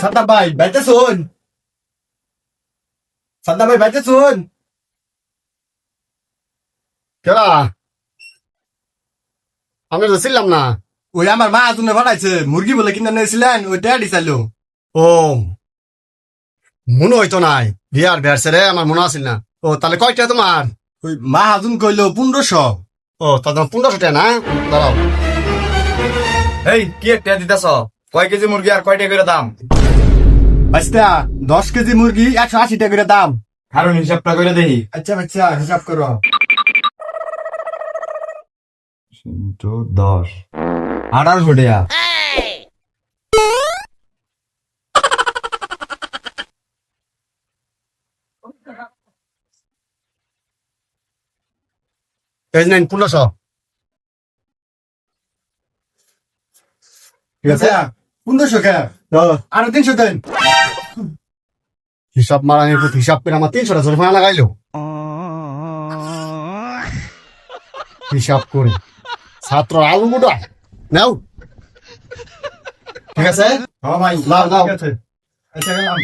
সাদ্দাম ভাই বাইতে শুন। সাদ্দাম ভাই বাইতে শুন। কেডা? আমি তো ছিলাম না। ওই আমার মা তুমি পাঠাইছে মুরগি বলে কিনে নিয়েছিলেন ওইটা দিছাইলো। ও মনে হইতো নাই, বিয়ার বেড়ছে রে, আমার মনে আছিল না। ও তাহলে কয়টা তোমার? ওই মা হাজুন কইলো 1500। ও তাহলে 1500 টাকা না? দাঁড়াও। এই কি একটা দিতেছ? কয় কেজি মুরগি আর কয়টা করে দাম? বাচ্চা 10 কেজি মুরগি 180 টাকা করে দাম। কারণ হিসাবটা করে দেখি। আচ্ছা বাচ্চা হিসাব করো। 10 1800 টাকা। এই নেন 1500। ঠিক আছে, আচ্ছা 1500 কে আরো 300 দেন। হিসাব মারানির প্রতি হিসাব করে আমার 300 টাকা জরিমানা লাগাইলো। হিসাব করে ছাত্র আলু মুটা নাও। ঠিক আছে, হ্যাঁ ভাই লাও লাও। ঠিক আছে। আচ্ছা গেলাম।